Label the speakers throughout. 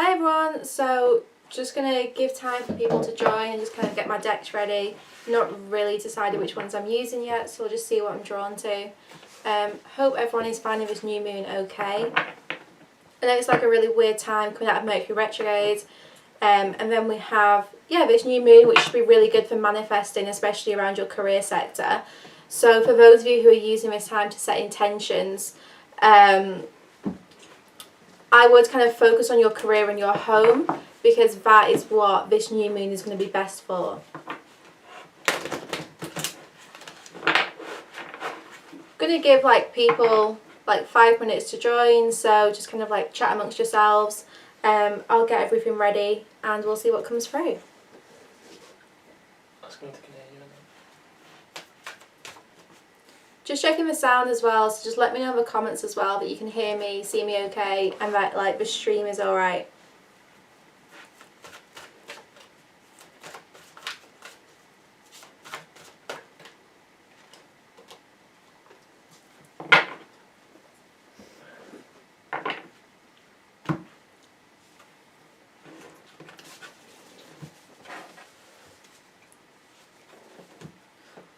Speaker 1: Hi everyone, so just going to give time for people to join and just kind of get my decks ready. Not really decided which ones I'm using yet, so we'll just see what I'm drawn to. Hope everyone is finding this new moon okay. I know it's like a really weird time coming out of Mercury retrograde, and then we have this new moon, which should be really good for manifesting, especially around your career sector. So for those of you who are using this time to set intentions, I would kind of focus on your career and your home, because that is what this new moon is going to be best for. I'm going to give people 5 minutes to join, so just kind of chat amongst yourselves. I'll get everything ready and we'll see what comes through. Just checking the sound as well, so just let me know in the comments as well that you can hear me, see me okay, and that the stream is alright.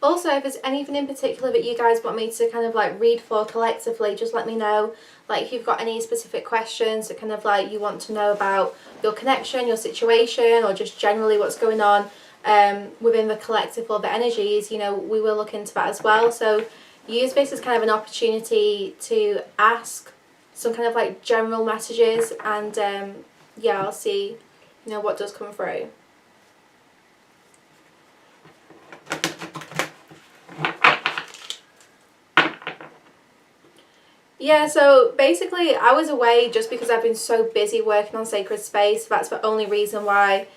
Speaker 1: Also, if there's anything in particular that you guys want me to kind of read for collectively, just let me know. If you've got any specific questions that kind of you want to know about your connection, your situation, or just generally what's going on within the collective or the energies, we will look into that as well. So use this as kind of an opportunity to ask some kind of general messages, and I'll see what does come through. Yeah, so basically I was away just because I've been so busy working on Sacred Space. That's the only reason why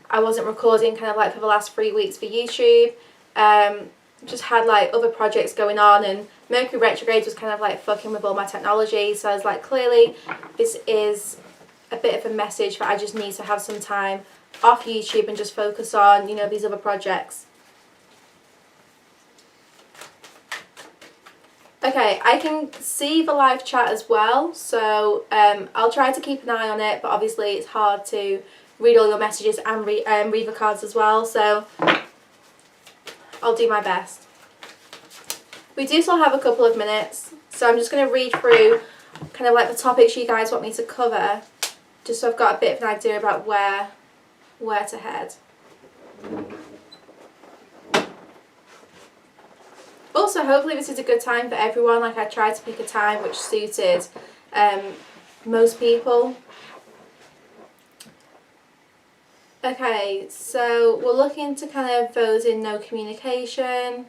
Speaker 1: I wasn't recording for the last 3 weeks for YouTube. Just had other projects going on, and Mercury retrograde was kind of fucking with all my technology. So I was clearly this is a bit of a message that I just need to have some time off YouTube and just focus on, these other projects. Okay, I can see the live chat as well, so I'll try to keep an eye on it, but obviously it's hard to read all your messages and read the cards as well, so I'll do my best. We do still have a couple of minutes, so I'm just going to read through kind of the topics you guys want me to cover, just so I've got a bit of an idea about where to head. Also, hopefully this is a good time for everyone. I tried to pick a time which suited most people. Okay, so we're looking to kind of those in no communication.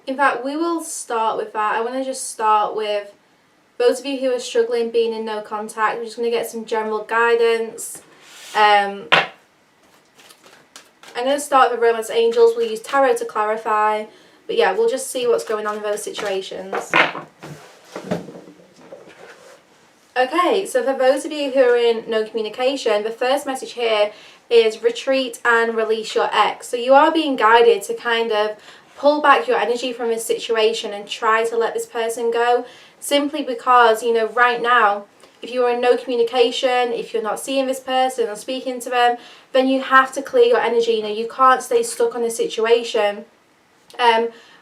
Speaker 1: In fact, we will start with that. I want to just start with those of you who are struggling being in no contact. We're just going to get some general guidance. I'm going to start with Romance Angels. We'll use Tarot to clarify. But yeah, we'll just see what's going on in those situations. Okay, so for those of you who are in no communication, the first message here is retreat and release your ex. So you are being guided to kind of pull back your energy from this situation and try to let this person go. Simply because, right now, if you are in no communication, if you're not seeing this person or speaking to them, then you have to clear your energy. You can't stay stuck on a situation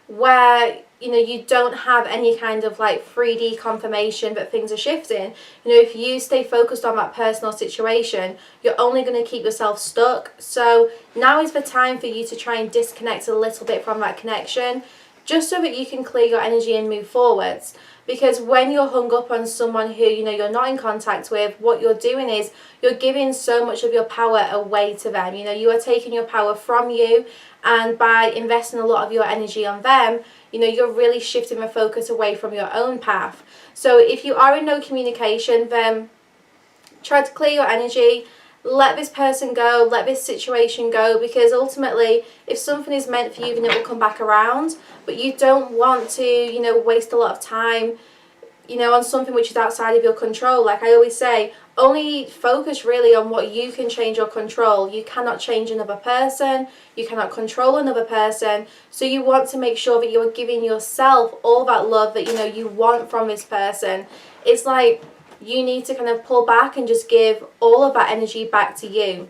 Speaker 1: where you don't have any kind of 3D confirmation that things are shifting. If you stay focused on that personal situation, you're only going to keep yourself stuck. So now is the time for you to try and disconnect a little bit from that connection, just so that you can clear your energy and move forwards. Because when you're hung up on someone who you're not in contact with, what you're doing is you're giving so much of your power away to them. You are taking your power from you, and by investing a lot of your energy on them, you're really shifting the focus away from your own path. So if you are in no communication, then try to clear your energy. Let this person go, let this situation go, because ultimately if something is meant for you, then it will come back around. But you don't want to waste a lot of time on something which is outside of your control. Like I always say, only focus really on what you can change or control. You cannot change another person, you cannot control another person, so you want to make sure that you are giving yourself all that love that you want from this person. It's like you need to kind of pull back and just give all of that energy back to you.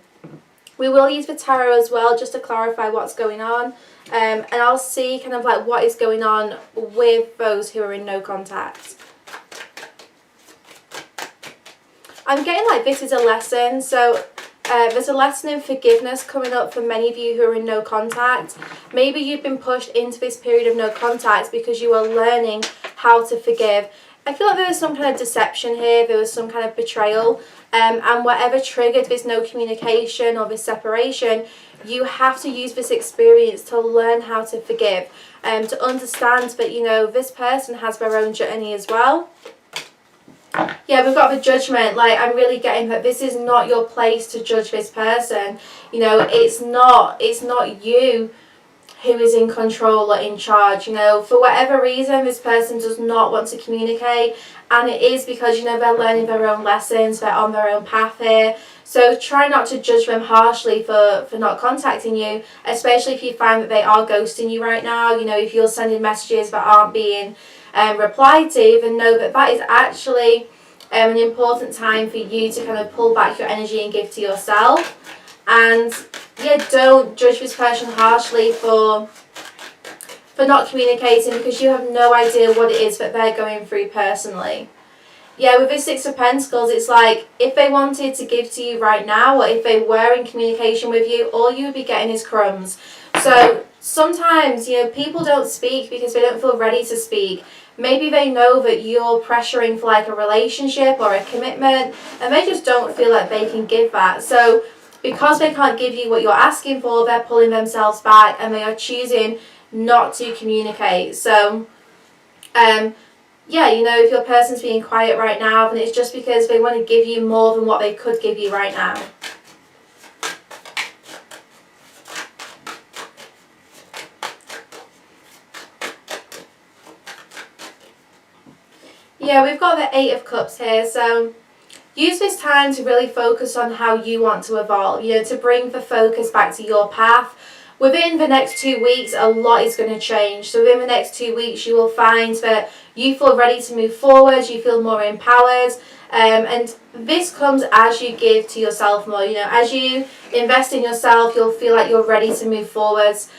Speaker 1: We will use the tarot as well just to clarify what's going on, and I'll see kind of like what is going on with those who are in no contact. I'm getting like this is a lesson, so there's a lesson in forgiveness coming up for many of you who are in no contact. Maybe you've been pushed into this period of no contact because you are learning how to forgive. I feel like there was some kind of deception here, there was some kind of betrayal, and whatever triggered this no communication or this separation, you have to use this experience to learn how to forgive, to understand that this person has their own journey as well. Yeah, we've got the judgment. Like, I'm really getting that this is not your place to judge this person. It's not you who is in control or in charge. For whatever reason, this person does not want to communicate, and it is because they're learning their own lessons, they're on their own path here. So try not to judge them harshly for not contacting you, especially if you find that they are ghosting you right now. If you're sending messages that aren't being replied to, then know that is actually an important time for you to kind of pull back your energy and give to yourself. And yeah, don't judge this person harshly for not communicating, because you have no idea what it is that they're going through personally. Yeah, with this Six of Pentacles, it's like if they wanted to give to you right now, or if they were in communication with you, all you would be getting is crumbs. So sometimes, people don't speak because they don't feel ready to speak. Maybe they know that you're pressuring for like a relationship or a commitment, and they just don't feel like they can give that. So because they can't give you what you're asking for, they're pulling themselves back and they are choosing not to communicate. So yeah, if your person's being quiet right now, then it's just because they want to give you more than what they could give you right now. Yeah, we've got the Eight of Cups here, so use this time to really focus on how you want to evolve, to bring the focus back to your path. Within the next 2 weeks, a lot is going to change. So within the next 2 weeks, you will find that you feel ready to move forward, you feel more empowered, and this comes as you give to yourself more. As you invest in yourself, you'll feel like you're ready to move forwards.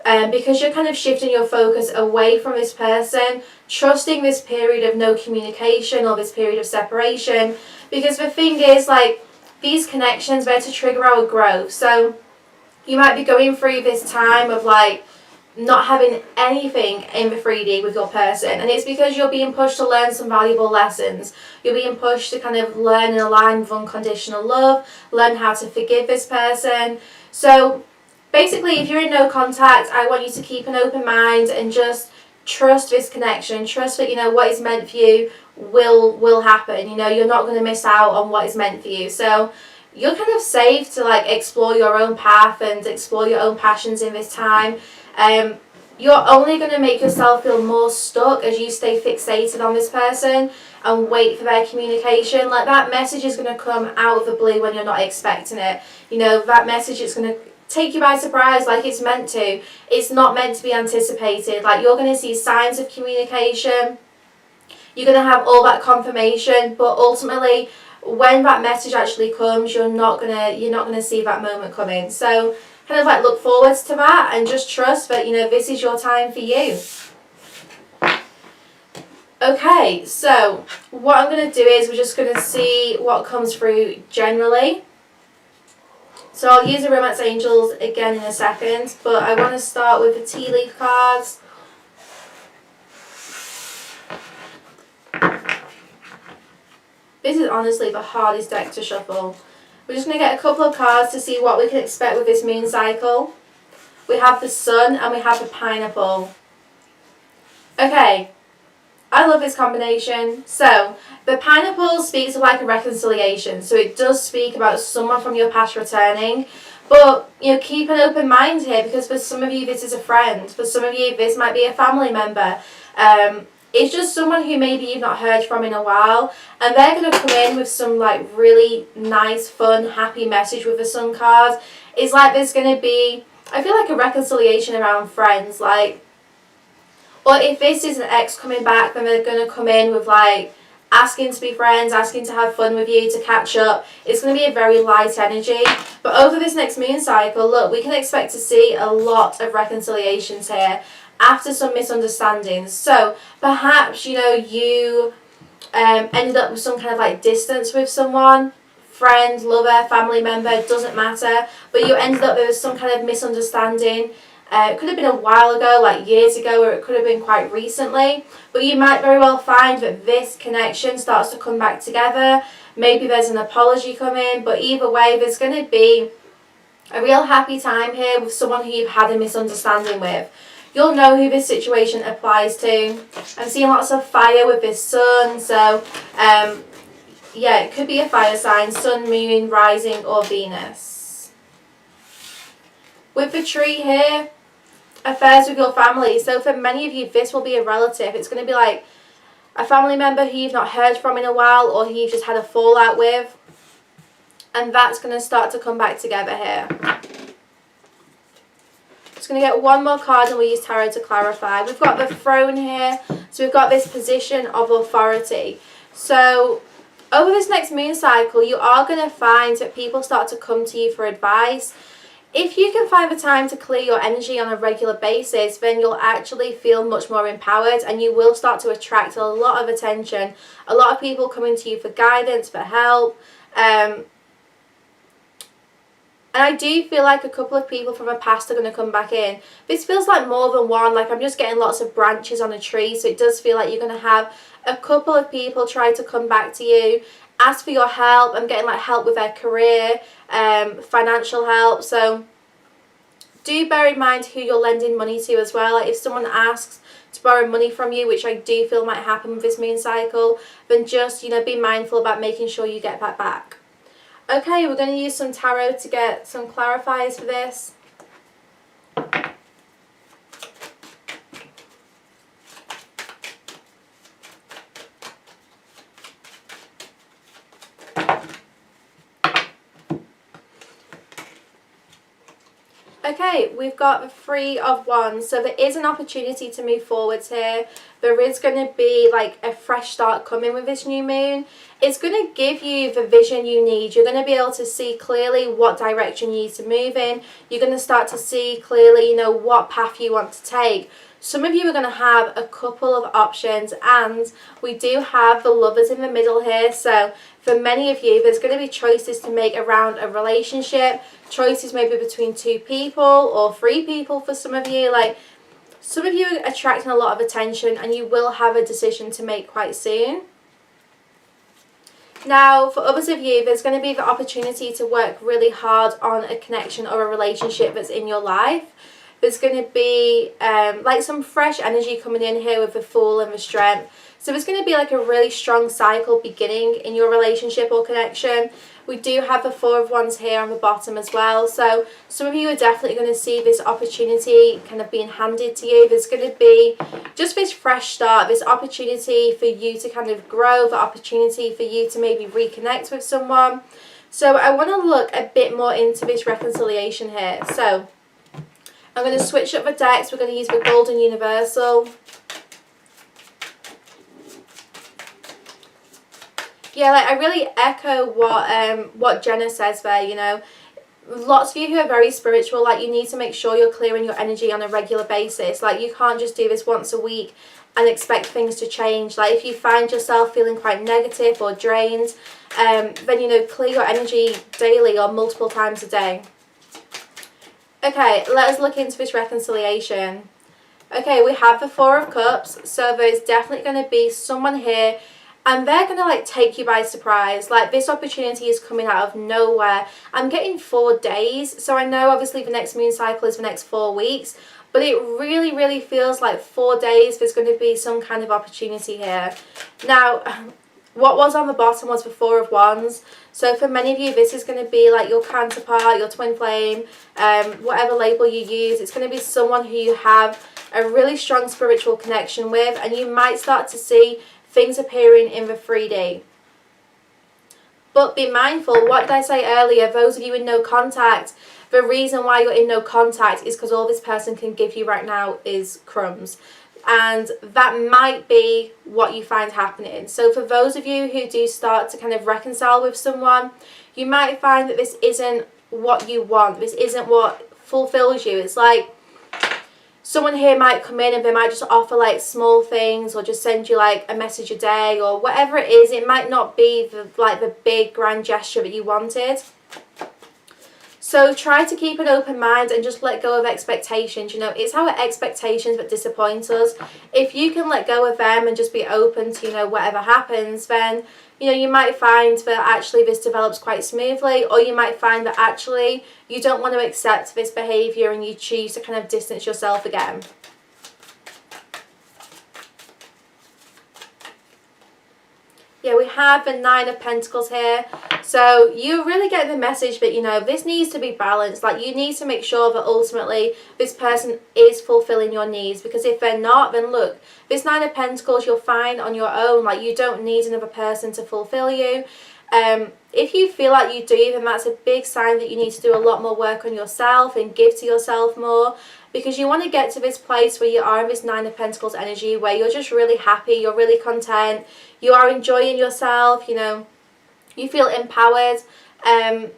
Speaker 1: Because you're kind of shifting your focus away from this person, trusting this period of no communication or this period of separation. Because the thing is, like, these connections, they're to trigger our growth. So you might be going through this time of like not having anything in the 3D with your person, and it's because you're being pushed to learn some valuable lessons. You're being pushed to kind of learn and align with unconditional love, learn how to forgive this person. So basically, if you're in no contact, I want you to keep an open mind and just trust this connection. Trust that what is meant for you will happen. You're not going to miss out on what is meant for you. So you're kind of safe to like explore your own path and explore your own passions in this time. You're only going to make yourself feel more stuck as you stay fixated on this person and wait for their communication. Like, that message is going to come out of the blue when you're not expecting it. That message is going to take you by surprise, like it's meant to. It's not meant to be anticipated. Like, you're going to see signs of communication. You're going to have all that confirmation, but ultimately, when that message actually comes, you're not gonna see that moment coming. So kind of like look forwards to that and just trust that this is your time for you. Okay, so what I'm gonna do is we're just gonna see what comes through generally. So I'll use the Romance Angels again in a second, but I want to start with the tea leaf cards. This is honestly the hardest deck to shuffle. We're just going to get a couple of cards to see what we can expect with this moon cycle. We have the Sun and we have the Pineapple. Okay, I love this combination. So, the Pineapple speaks of like a reconciliation. So it does speak about someone from your past returning. But, keep an open mind here, because for some of you this is a friend. For some of you this might be a family member. It's just someone who maybe you've not heard from in a while, and they're going to come in with some like really nice, fun, happy message with the Sun card. It's like there's going to be, I feel like, a reconciliation around friends, like, or if this is an ex coming back, then they're going to come in with like asking to be friends, asking to have fun with you, to catch up. It's going to be a very light energy. But over this next moon cycle, look, we can expect to see a lot of reconciliations here after some misunderstandings. So perhaps, you know, you ended up with some kind of like distance with someone, friend, lover, family member, it doesn't matter, but you ended up with some kind of misunderstanding. It could have been a while ago, like years ago, or it could have been quite recently, but you might very well find that this connection starts to come back together. Maybe there's an apology coming, but either way, there's going to be a real happy time here with someone who you've had a misunderstanding with. You'll know who this situation applies to. I'm seeing lots of fire with this sun, so yeah, it could be a fire sign, sun, moon, rising, or Venus. With the tree here, affairs with your family. So for many of you, this will be a relative. It's going to be like a family member who you've not heard from in a while, or who you've just had a fallout with. And that's going to start to come back together here. Just going to get one more card and we'll use tarot to clarify. We've got the throne here. So we've got this position of authority. So over this next moon cycle, you are going to find that people start to come to you for advice. If you can find the time to clear your energy on a regular basis, then you'll actually feel much more empowered, and you will start to attract a lot of attention. A lot of people coming to you for guidance, for help. And I do feel like a couple of people from the past are going to come back in. This feels like more than one. Like, I'm just getting lots of branches on a tree. So it does feel like you're going to have a couple of people try to come back to you, ask for your help. I'm getting like help with their career, financial help. So do bear in mind who you're lending money to as well. Like, if someone asks to borrow money from you, which I do feel might happen with this moon cycle, then just, you know, be mindful about making sure you get that back. Okay, we're going to use some tarot to get some clarifiers for this. Okay, we've got the Three of Wands. So there is an opportunity to move forwards here. There is going to be like a fresh start coming with this new moon. It's going to give you the vision you need. You're going to be able to see clearly what direction you need to move in. You're going to start to see clearly, you know, what path you want to take. Some of you are going to have a couple of options, and we do have the Lovers in the middle here. So for many of you, there's going to be choices to make around a relationship, choices maybe between two people or three people for some of you. Like, some of you are attracting a lot of attention, and you will have a decision to make quite soon. Now, for others of you, there's going to be the opportunity to work really hard on a connection or a relationship that's in your life. There's going to be like some fresh energy coming in here with the Fool and the Strength. So there's going to be like a really strong cycle beginning in your relationship or connection. We do have the Four of Wands here on the bottom as well. So some of you are definitely going to see this opportunity kind of being handed to you. There's going to be just this fresh start, this opportunity for you to kind of grow, the opportunity for you to maybe reconnect with someone. So I want to look a bit more into this reconciliation here. So I'm going to switch up the decks. We're going to use the Golden Universal. Yeah, like, I really echo what Jenna says there, you know. Lots of you who are very spiritual, like, you need to make sure you're clearing your energy on a regular basis. Like, you can't just do this once a week and expect things to change. Like, if you find yourself feeling quite negative or drained, then, you know, clear your energy daily or multiple times a day. Okay, let us look into this reconciliation. Okay, we have the Four of Cups, so there's definitely going to be someone here, and they're going to like take you by surprise. Like, this opportunity is coming out of nowhere. I'm getting 4 days, so I know obviously the next moon cycle is the next 4 weeks, but it really, really feels like 4 days there's going to be some kind of opportunity here. Now, what was on the bottom was the Four of Wands. So for many of you, this is going to be like your counterpart, your twin flame, whatever label you use. It's going to be someone who you have a really strong spiritual connection with, and you might start to see things appearing in the 3D. But be mindful, what did I say earlier? Those of you in no contact, the reason why you're in no contact is because all this person can give you right now is crumbs. And that might be what you find happening. So for those of you who do start to kind of reconcile with someone, you might find that this isn't what you want. This isn't what fulfills you. It's like someone here might come in and they might just offer like small things, or just send you like a message a day, or whatever it is. It might not be the big grand gesture that you wanted. So try to keep an open mind and just let go of expectations. You know, it's our expectations that disappoint us. If you can let go of them and just be open to, you know, whatever happens, then, you know, you might find that actually this develops quite smoothly, or you might find that actually you don't want to accept this behaviour and you choose to kind of distance yourself again. Yeah, we have the 9 of Pentacles here. So you really get the message that, you know, this needs to be balanced. Like, you need to make sure that ultimately this person is fulfilling your needs. Because if they're not, then look, this 9 of Pentacles you'll find on your own. Like, you don't need another person to fulfill you. If you feel like you do, then that's a big sign that you need to do a lot more work on yourself and give to yourself more. Because you want to get to this place where you are in this 9 of Pentacles energy, where you're just really happy, you're really content, you are enjoying yourself, you know, you feel empowered. And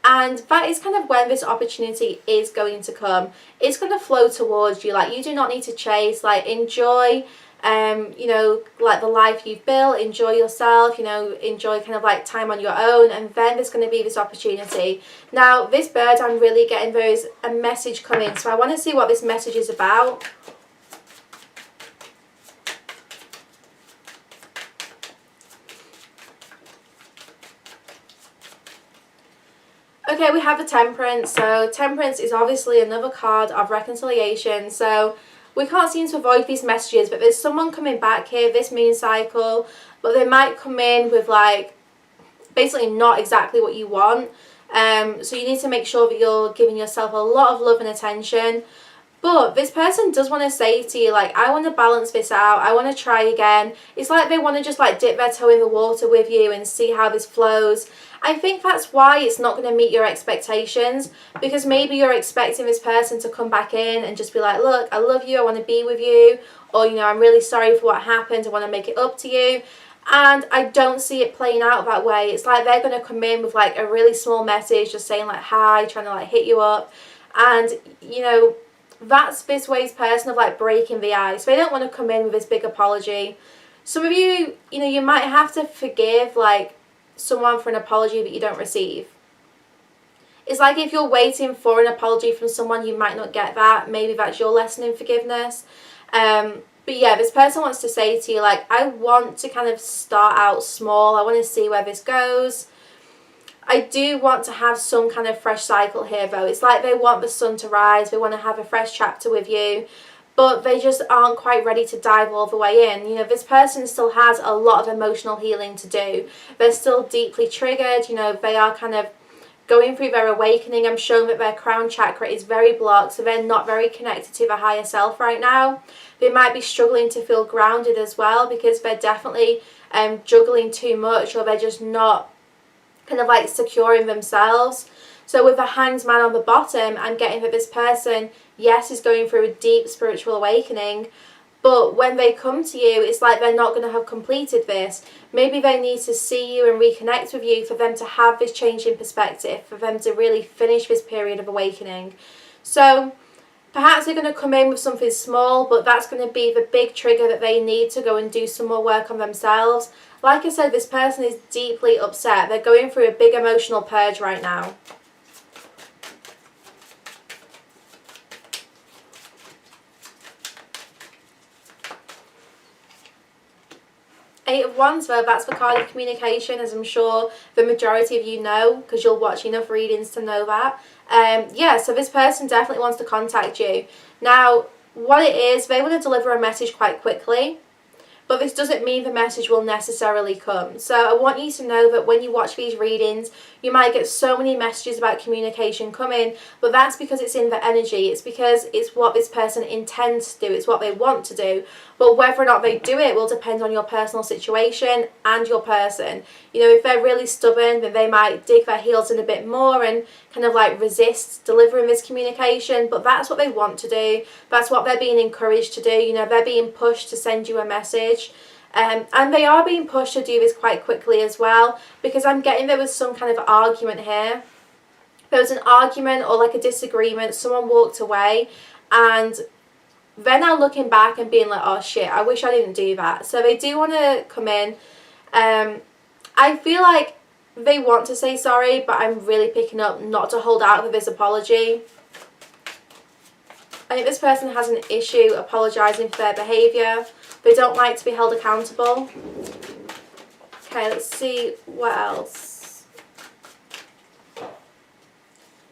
Speaker 1: that is kind of when this opportunity is going to come. It's going to flow towards you. Like, you do not need to chase. Like, enjoy, you know, like the life you've built. Enjoy yourself, you know, enjoy kind of like time on your own. And then there's going to be this opportunity. Now, this bird, I'm really getting, there is a message coming. So I want to see what this message is about. Okay, we have the Temperance. So Temperance is obviously another card of reconciliation. So we can't seem to avoid these messages, but there's someone coming back here this moon cycle, but they might come in with like basically not exactly what you want. So you need to make sure that you're giving yourself a lot of love and attention. But this person does want to say to you, like, I want to balance this out. I want to try again. It's like they want to just like dip their toe in the water with you and see how this flows. I think that's why it's not going to meet your expectations, because maybe you're expecting this person to come back in and just be like, look, I love you, I want to be with you, or, you know, I'm really sorry for what happened, I want to make it up to you. And I don't see it playing out that way. It's like they're going to come in with like a really small message, just saying like hi, trying to like hit you up. And, you know, that's this way's person of like breaking the ice. They don't want to come in with this big apology. Some of you, you know, you might have to forgive like someone for an apology that you don't receive. It's like if you're waiting for an apology from someone, you might not get that. Maybe that's your lesson in forgiveness. But yeah, this person wants to say to you, like, I want to kind of start out small. I want to see where this goes. I do want to have some kind of fresh cycle here, though. It's like they want the sun to rise. They want to have a fresh chapter with you, but they just aren't quite ready to dive all the way in. You know, this person still has a lot of emotional healing to do. They're still deeply triggered. You know, they are kind of going through their awakening. I'm showing that their crown chakra is very blocked, so they're not very connected to the higher self right now. They might be struggling to feel grounded as well, because they're definitely juggling too much, or they're just not kind of like securing themselves. So with the Hanged Man on the bottom, I'm getting that this person, yes, is going through a deep spiritual awakening, but when they come to you, it's like they're not going to have completed this. Maybe they need to see you and reconnect with you for them to have this change in perspective, for them to really finish this period of awakening. So perhaps they're going to come in with something small, but that's going to be the big trigger that they need to go and do some more work on themselves. Like I said, this person is deeply upset. They're going through a big emotional purge right now. Eight of Wands, though, that's the card of communication, as I'm sure the majority of you know, because you'll watch enough readings to know that. Yeah, so this person definitely wants to contact you. Now, what it is, they want to deliver a message quite quickly, but this doesn't mean the message will necessarily come. So I want you to know that when you watch these readings, you might get so many messages about communication coming, but that's because it's in the energy. It's because it's what this person intends to do. It's what they want to do. But whether or not they do it will depend on your personal situation and your person. You know, if they're really stubborn, then they might dig their heels in a bit more and kind of like resist delivering this communication. But that's what they want to do. That's what they're being encouraged to do. You know, they're being pushed to send you a message. And they are being pushed to do this quite quickly as well, because I'm getting there was some kind of argument here. There was an argument or like a disagreement, someone walked away, and they're now looking back and being like, oh shit, I wish I didn't do that. So they do want to come in. I feel like they want to say sorry, but I'm really picking up not to hold out with this apology. I think this person has an issue apologising for their behaviour. They don't like to be held accountable. Okay, let's see what else.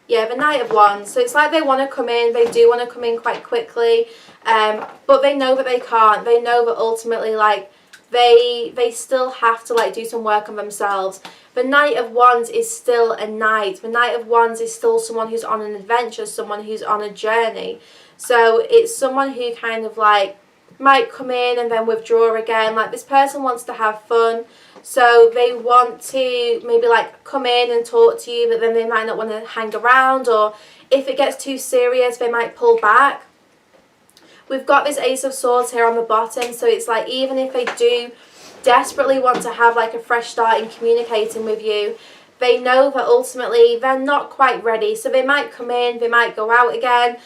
Speaker 1: Yeah, the Knight of Wands. So it's like they want to come in. They do want to come in quite quickly. But they know that they can't. They know that ultimately, like, they still have to, like, do some work on themselves. The Knight of Wands is still a knight. The Knight of Wands is still someone who's on an adventure, someone who's on a journey. So it's someone who kind of, like, might come in and then withdraw again. Like, this person wants to have fun, so they want to maybe like come in and talk to you, but then they might not want to hang around, or if it gets too serious they might pull back. We've got this Ace of Swords here on the bottom, so it's like even if they do desperately want to have like a fresh start in communicating with you, they know that ultimately they're not quite ready, so they might come in, they might go out again.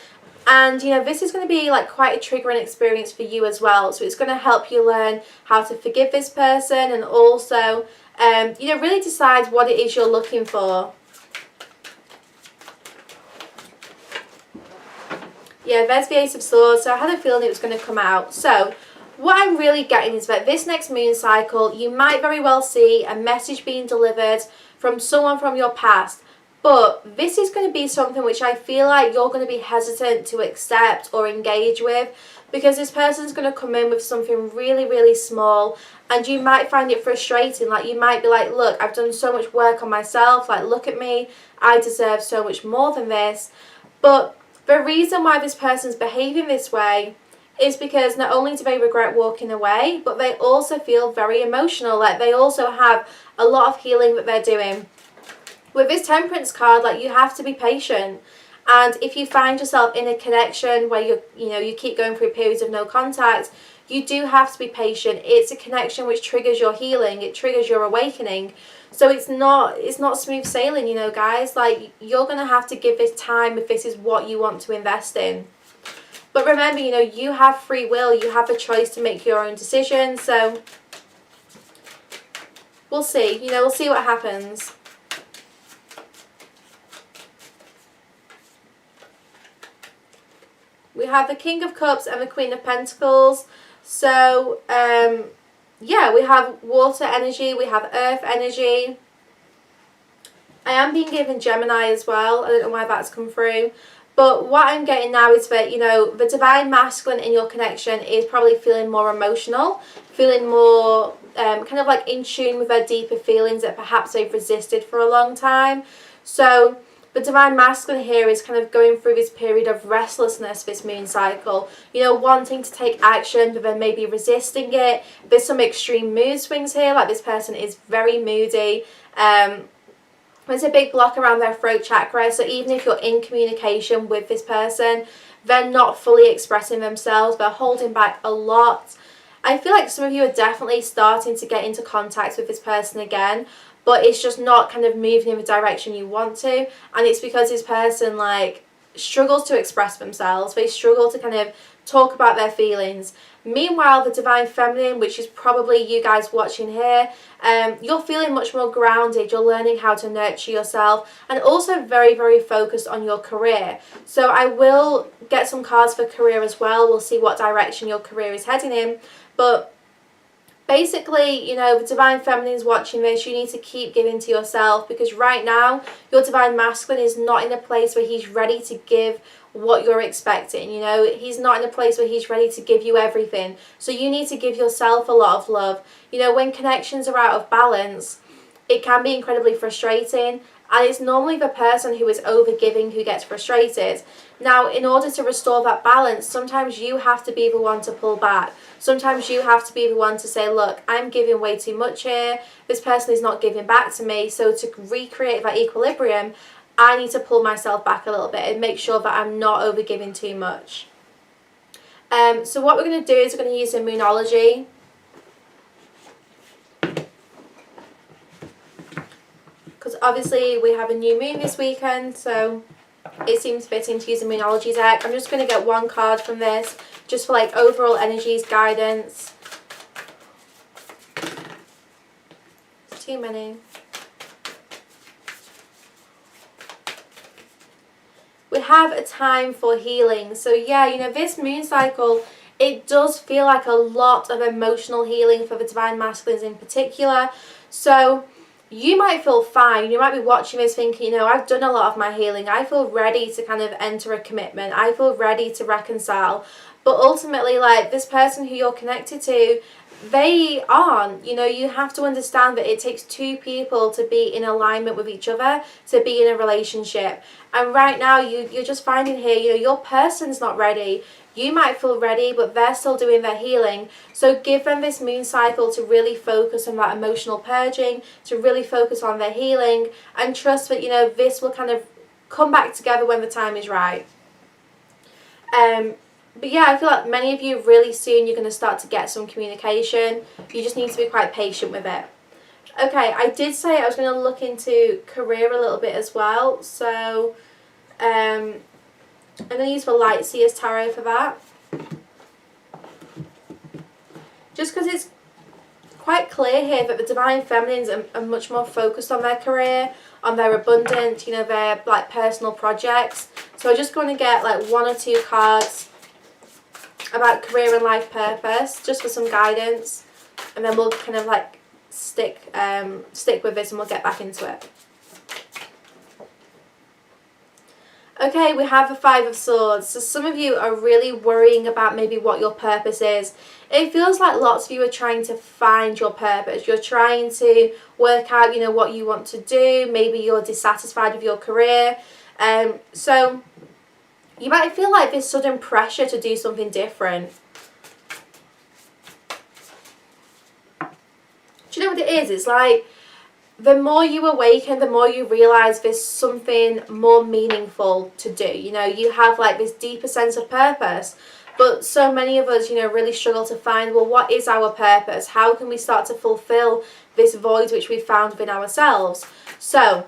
Speaker 1: And, you know, this is going to be like quite a triggering experience for you as well. So it's going to help you learn how to forgive this person, and also, you know, really decide what it is you're looking for. Yeah, there's the Ace of Swords. So I had a feeling it was going to come out. So what I'm really getting is that this next moon cycle, you might very well see a message being delivered from someone from your past. But this is going to be something which I feel like you're going to be hesitant to accept or engage with, because this person's going to come in with something really, really small, and you might find it frustrating. Like, you might be like, look, I've done so much work on myself, like, look at me, I deserve so much more than this. But the reason why this person's behaving this way is because not only do they regret walking away, but they also feel very emotional. Like, they also have a lot of healing that they're doing. With this Temperance card, like, you have to be patient. And if you find yourself in a connection where you keep going through periods of no contact, you do have to be patient. It's a connection which triggers your healing, it triggers your awakening. So it's not smooth sailing, you know, guys. Like, you're going to have to give this time if this is what you want to invest in. But remember, you know, you have free will, you have a choice to make your own decisions. So we'll see, you know, we'll see what happens. We have the King of Cups and the Queen of Pentacles. So, yeah, we have water energy, we have earth energy. I am being given Gemini as well. I don't know why that's come through. But what I'm getting now is that, you know, the divine masculine in your connection is probably feeling more emotional, feeling more kind of like in tune with their deeper feelings that perhaps they've resisted for a long time. So the divine masculine here is kind of going through this period of restlessness, this moon cycle, you know, wanting to take action, but then maybe resisting it. There's some extreme mood swings here, like this person is very moody. There's a big block around their throat chakra, so even if you're in communication with this person, they're not fully expressing themselves, they're holding back a lot. I feel like some of you are definitely starting to get into contact with this person again, but it's just not kind of moving in the direction you want to, and it's because this person, like, struggles to express themselves. They struggle to kind of talk about their feelings. Meanwhile, the divine feminine, which is probably you guys watching here, you're feeling much more grounded, you're learning how to nurture yourself, and also very, very focused on your career. So I will get some cards for career as well. We'll see what direction your career is heading in, but Basically, the Divine Feminine's watching this, you need to keep giving to yourself, because right now your Divine Masculine is not in a place where he's ready to give what you're expecting. He's not in a place where he's ready to give you everything. So you need to give yourself a lot of love. When connections are out of balance, it can be incredibly frustrating, and it's normally the person who is overgiving who gets frustrated. Now, in order to restore that balance, sometimes you have to be the one to pull back. Sometimes you have to be the one to say, look, I'm giving way too much here. This person is not giving back to me. So to recreate that equilibrium, I need to pull myself back a little bit and make sure that I'm not overgiving too much. So what we're going to do is we're going to use a moonology. Because obviously we have a new moon this weekend, so it seems fitting to use a moonology deck. I'm just going to get one card from this, just for like overall energies, guidance. It's too many. We have a time for healing. So yeah, this moon cycle, it does feel like a lot of emotional healing for the Divine Masculines in particular. So you might feel fine. You might be watching this thinking, I've done a lot of my healing. I feel ready to kind of enter a commitment. I feel ready to reconcile. But ultimately, like, this person who you're connected to, they aren't. You have to understand that it takes two people to be in alignment with each other, to be in a relationship. And right now, you're just finding here, your person's not ready. You might feel ready, but they're still doing their healing. So give them this moon cycle to really focus on that emotional purging, to really focus on their healing, and trust that, this will kind of come back together when the time is right. But yeah, I feel like many of you really soon you're going to start to get some communication. You just need to be quite patient with it. Okay, I did say I was going to look into career a little bit as well. So I'm going to use the Light Seers Tarot for that. Just because it's quite clear here that the Divine Feminines are much more focused on their career, on their abundance, their like personal projects. So I'm just going to get like one or two cards about career and life purpose, just for some guidance, and then we'll kind of like stick with this and we'll get back into it. Okay, we have the Five of Swords. So some of you are really worrying about maybe what your purpose is. It feels like lots of you are trying to find your purpose. You're trying to work out, what you want to do. Maybe you're dissatisfied with your career. So you might feel like this sudden pressure to do something different. Do you know what it is? It's like the more you awaken, the more you realise there's something more meaningful to do. You have like this deeper sense of purpose. But so many of us, really struggle to find, well, what is our purpose? How can we start to fulfil this void which we've found within ourselves? So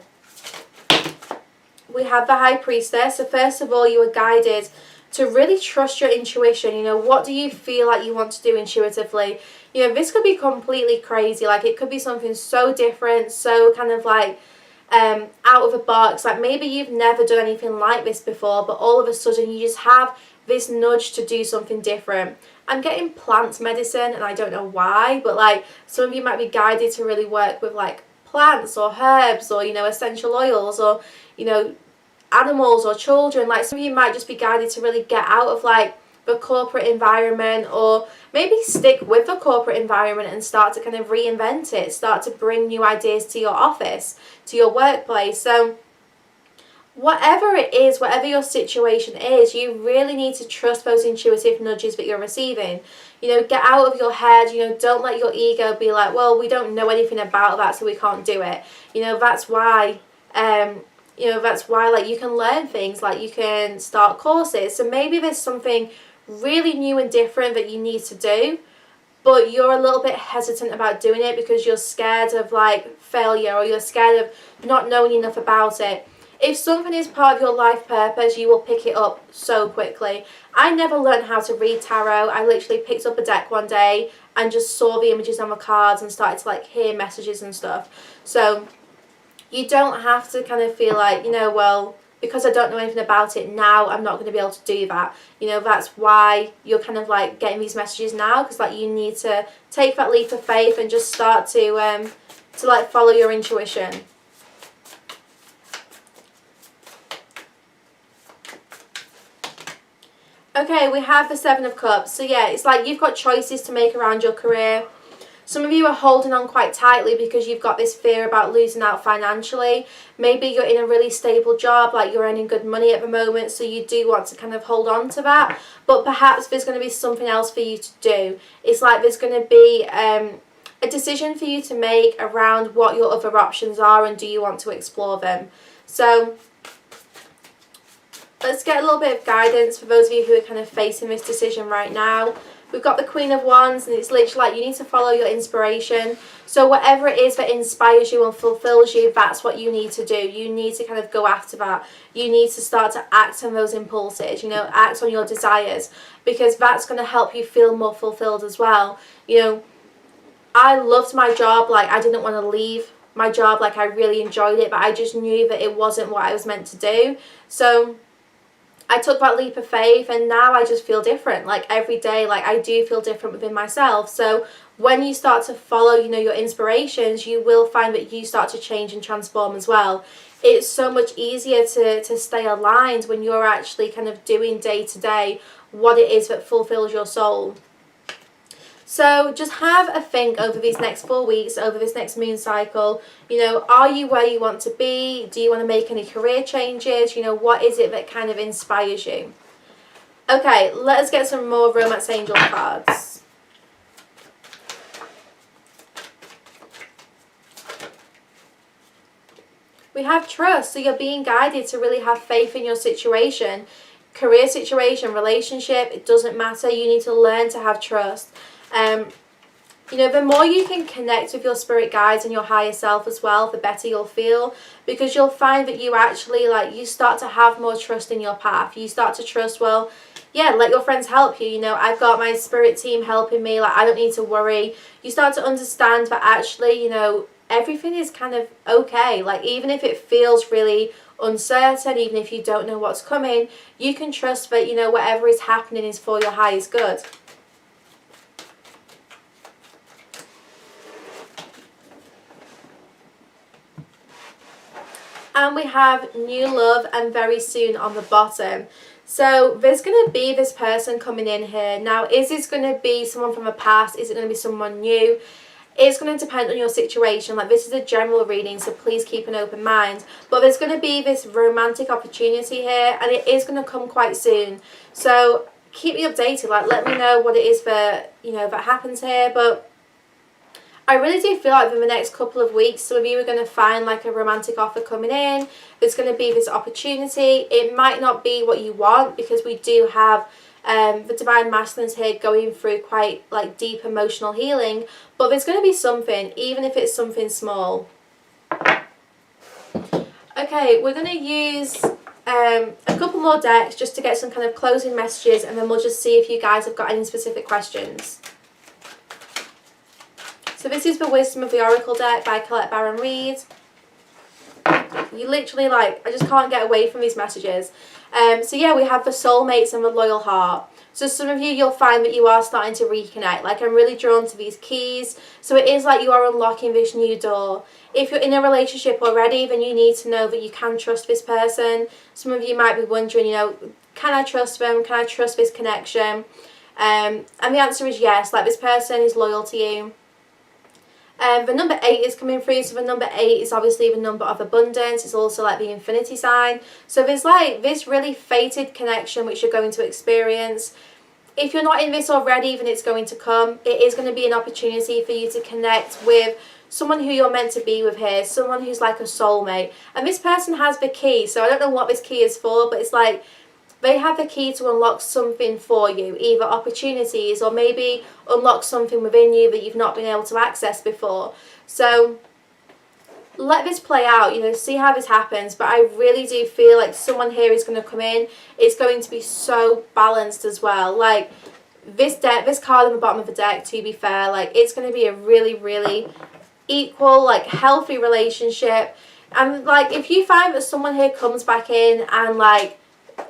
Speaker 1: we have the High Priestess. So first of all, you are guided to really trust your intuition. What do you feel like you want to do intuitively? This could be completely crazy. Like, it could be something so different, so kind of like out of the box. Like, maybe you've never done anything like this before, but all of a sudden you just have this nudge to do something different. I'm getting plant medicine, and I don't know why, but like some of you might be guided to really work with like plants or herbs or essential oils or animals or children. Like, some of you might just be guided to really get out of like the corporate environment, or maybe stick with the corporate environment and start to kind of reinvent it, start to bring new ideas to your office, to your workplace. So whatever it is, whatever your situation is, you really need to trust those intuitive nudges that you're receiving. Get out of your head. Don't let your ego be like, well, we don't know anything about that, so we can't do it. That's why like you can learn things, like you can start courses. So maybe there's something really new and different that you need to do, but you're a little bit hesitant about doing it because you're scared of like failure, or you're scared of not knowing enough about it. If something is part of your life purpose, you will pick it up so quickly. I never learned how to read tarot. I literally picked up a deck one day and just saw the images on the cards and started to like hear messages and stuff. So you don't have to kind of feel like, well, because I don't know anything about it now, I'm not going to be able to do that. You know, that's why you're kind of like getting these messages now, because like you need to take that leap of faith and just start to like follow your intuition. Okay, we have the Seven of Cups. So yeah, it's like you've got choices to make around your career. Some of you are holding on quite tightly because you've got this fear about losing out financially. Maybe you're in a really stable job, like you're earning good money at the moment, so you do want to kind of hold on to that. But perhaps there's going to be something else for you to do. It's like there's going to be a decision for you to make around what your other options are, and do you want to explore them. So let's get a little bit of guidance for those of you who are kind of facing this decision right now. We've got the Queen of Wands, and it's literally like you need to follow your inspiration. So whatever it is that inspires you and fulfills you, that's what you need to do. You need to kind of go after that. You need to start to act on those impulses, you know, act on your desires, because that's going to help you feel more fulfilled as well. You know, I loved my job, like I didn't want to leave my job, like I really enjoyed it, but I just knew that it wasn't what I was meant to do. So I took that leap of faith, and now I just feel different. Like every day, like I do feel different within myself. So when you start to follow, you know, your inspirations, you will find that you start to change and transform as well. It's so much easier to stay aligned when you're actually kind of doing day to day what it is that fulfills your soul. So just have a think over these next 4 weeks, over this next moon cycle. You know, are you where you want to be? Do you want to make any career changes? You know, what is it that kind of inspires you? Okay, let's get some more romance angel cards. We have trust, so you're being guided to really have faith in your situation. Career situation, relationship, it doesn't matter. You need to learn to have trust. You know, the more you can connect with your spirit guides and your higher self as well, the better you'll feel, because you'll find that you actually, like, you start to have more trust in your path. You start to trust, well, yeah, let your friends help you. You know, I've got my spirit team helping me, like, I don't need to worry. You start to understand that actually, you know, everything is kind of okay. Like, even if it feels really uncertain, even if you don't know what's coming, you can trust that, you know, whatever is happening is for your highest good. And we have new love and very soon on the bottom. So there's going to be this person coming in here. Now, is this going to be someone from the past? Is it going to be someone new? It's going to depend on your situation. Like, this is a general reading, so please keep an open mind. But there's going to be this romantic opportunity here, and it is going to come quite soon. So keep me updated. Like, let me know what it is that, you know, that happens here. But I really do feel like in the next couple of weeks, some of you are going to find like a romantic offer coming in. There's going to be this opportunity. It might not be what you want, because we do have the Divine Masculines here going through quite like deep emotional healing. But there's going to be something, even if it's something small. Okay, we're going to use a couple more decks just to get some kind of closing messages, and then we'll just see if you guys have got any specific questions. So this is the Wisdom of the Oracle deck by Colette Baron Reid. You literally, like, I just can't get away from these messages. So yeah, we have the soulmates and the loyal heart. So some of you, you'll find that you are starting to reconnect. Like, I'm really drawn to these keys. So it is like you are unlocking this new door. If you're in a relationship already, then you need to know that you can trust this person. Some of you might be wondering, you know, can I trust them? Can I trust this connection? And the answer is yes. Like, this person is loyal to you. The number 8 is coming through, so the number 8 is obviously the number of abundance. It's also like the infinity sign. So there's like this really fated connection which you're going to experience. If you're not in this already, then it's going to come. It is going to be an opportunity for you to connect with someone who you're meant to be with here, someone who's like a soulmate. And this person has the key, so I don't know what this key is for, but it's like they have the key to unlock something for you, either opportunities or maybe unlock something within you that you've not been able to access before. So let this play out, you know, see how this happens. But I really do feel like someone here is going to come in. It's going to be so balanced as well. Like, this deck, this card on the bottom of the deck, to be fair, like, it's going to be a really, really equal, like, healthy relationship. And like, if you find that someone here comes back in and like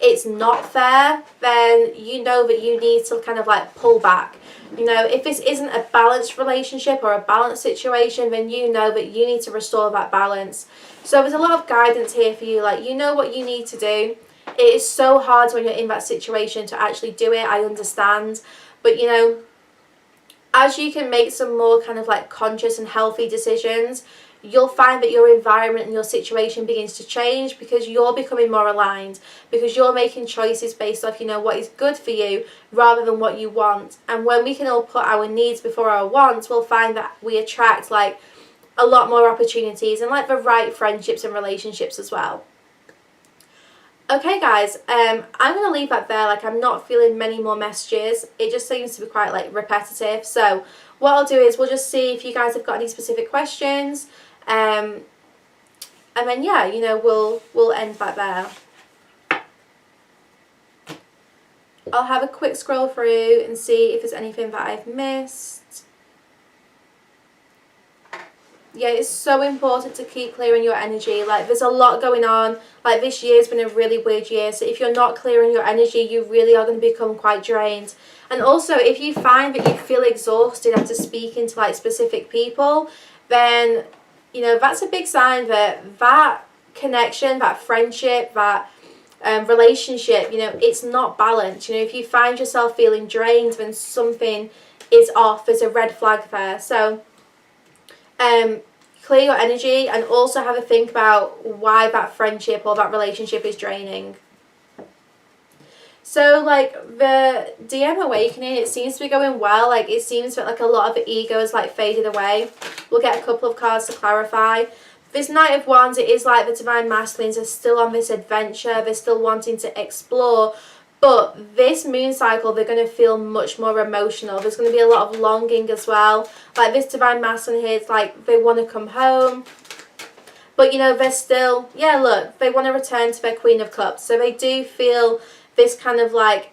Speaker 1: it's not fair, then you know that you need to kind of like pull back. You know, if this isn't a balanced relationship or a balanced situation, then you know that you need to restore that balance. So there's a lot of guidance here for you. Like, you know what you need to do. It is so hard when you're in that situation to actually do it, I understand. But, you know, as you can make some more kind of like conscious and healthy decisions, you'll find that your environment and your situation begins to change, because you're becoming more aligned, because you're making choices based off, you know, what is good for you rather than what you want. And when we can all put our needs before our wants, we'll find that we attract like a lot more opportunities and like the right friendships and relationships as well. Okay guys, I'm going to leave that there. Like, I'm not feeling many more messages. It just seems to be quite like repetitive. So what I'll do is we'll just see if you guys have got any specific questions. And then yeah, you know, we'll end that there. I'll have a quick scroll through and see if there's anything that I've missed. Yeah, it's so important to keep clearing your energy. Like, there's a lot going on. Like, this year's been a really weird year. So if you're not clearing your energy, you really are going to become quite drained. And also, if you find that you feel exhausted after speaking to like specific people, then, you know, that's a big sign that that connection, that friendship, that relationship, you know, it's not balanced. You know, if you find yourself feeling drained, then something is off. There's a red flag there. So clear your energy, and also have a think about why that friendship or that relationship is draining. So like the DM awakening, it seems to be going well. Like, it seems that like a lot of the ego has like faded away. We'll get a couple of cards to clarify. This Knight of Wands, it is like the Divine Masculines are still on this adventure. They're still wanting to explore. But this moon cycle, they're going to feel much more emotional. There's going to be a lot of longing as well. Like, this Divine Masculine here, it's like they want to come home. But, you know, they're still, yeah, look, they want to return to their Queen of Cups. So they do feel this kind of like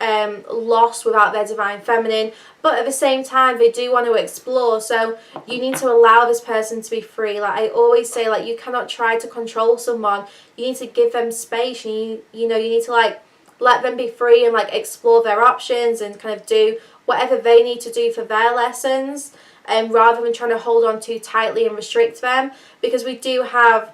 Speaker 1: loss without their Divine Feminine. But at the same time, they do want to explore. So you need to allow this person to be free. Like I always say, like, you cannot try to control someone. You need to give them space. You know, you need to like let them be free and like explore their options and kind of do whatever they need to do for their lessons, rather than trying to hold on too tightly and restrict them, because we do have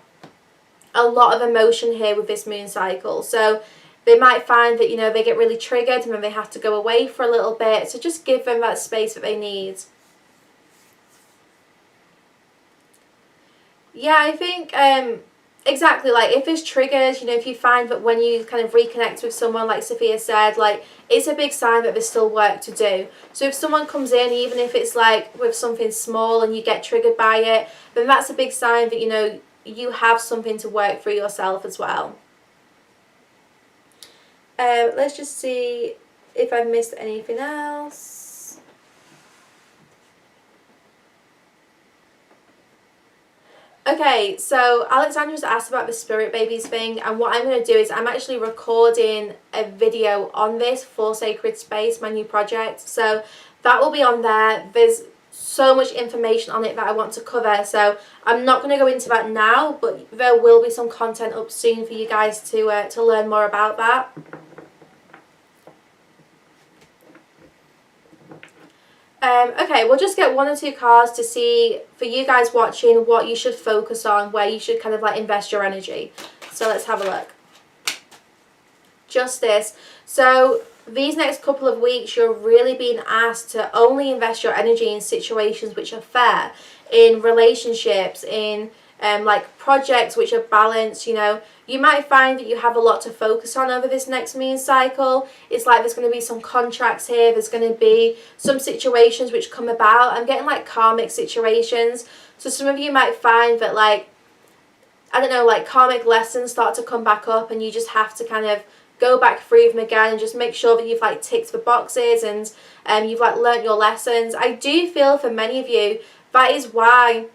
Speaker 1: a lot of emotion here with this moon cycle. So they might find that, you know, they get really triggered and then they have to go away for a little bit. So just give them that space that they need. Yeah, I think exactly, like if there's triggers, you know, if you find that when you kind of reconnect with someone, like Sophia said, like it's a big sign that there's still work to do. So if someone comes in, even if it's like with something small and you get triggered by it, then that's a big sign that, you know, you have something to work for yourself as well. Let's just see if I've missed anything else. Okay, so Alexandra's asked about the Spirit Babies thing, and what I'm going to do is I'm actually recording a video on this for Sacred Space, my new project. So that will be on there. There's so much information on it that I want to cover, so I'm not going to go into that now, but there will be some content up soon for you guys to learn more about that. Okay, we'll just get one or two cards to see, for you guys watching, what you should focus on, where you should kind of like invest your energy. So let's have a look. Justice. So these next couple of weeks, you're really being asked to only invest your energy in situations which are fair, in relationships, in like projects which are balanced. You know, you might find that you have a lot to focus on over this next moon cycle. It's like there's going to be some contracts here, there's going to be some situations which come about. I'm getting like karmic situations. So some of you might find that, like, I don't know, like karmic lessons start to come back up, and you just have to kind of go back through them again and just make sure that you've like ticked the boxes and you've like learnt your lessons. I do feel for many of you that is why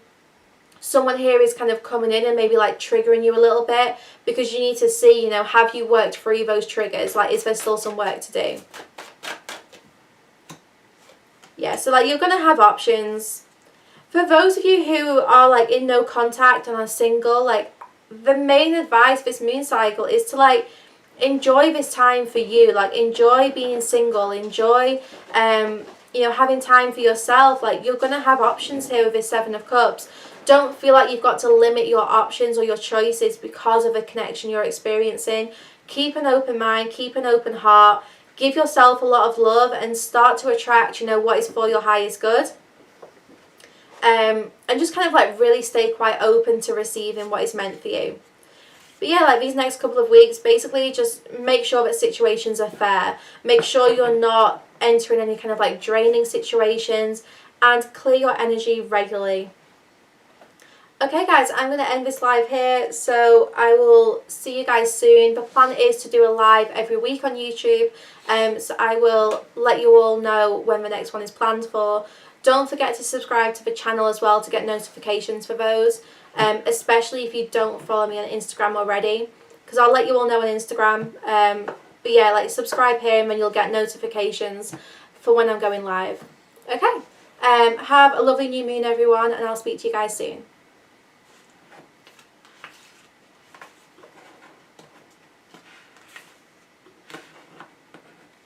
Speaker 1: someone here is kind of coming in and maybe like triggering you a little bit, because you need to see, you know, have you worked through those triggers? Like, is there still some work to do? Yeah, so like you're going to have options. For those of you who are like in no contact and are single, like the main advice for this moon cycle is to like enjoy this time for you. Like enjoy being single, enjoy you know, having time for yourself. Like you're gonna have options here with this Seven of Cups. Don't feel like you've got to limit your options or your choices because of a connection you're experiencing. Keep an open mind, keep an open heart, give yourself a lot of love and start to attract, you know, what is for your highest good. And just kind of like really stay quite open to receiving what is meant for you. But yeah, like these next couple of weeks, basically just make sure that situations are fair. Make sure you're not entering any kind of like draining situations, and clear your energy regularly. Okay guys, I'm going to end this live here, so I will see you guys soon. The plan is to do a live every week on YouTube, so I will let you all know when the next one is planned for. Don't forget to subscribe to the channel as well to get notifications for those, especially if you don't follow me on Instagram already, because I'll let you all know on Instagram. But yeah, like subscribe here and then you'll get notifications for when I'm going live. Okay, have a lovely new moon everyone, and I'll speak to you guys soon.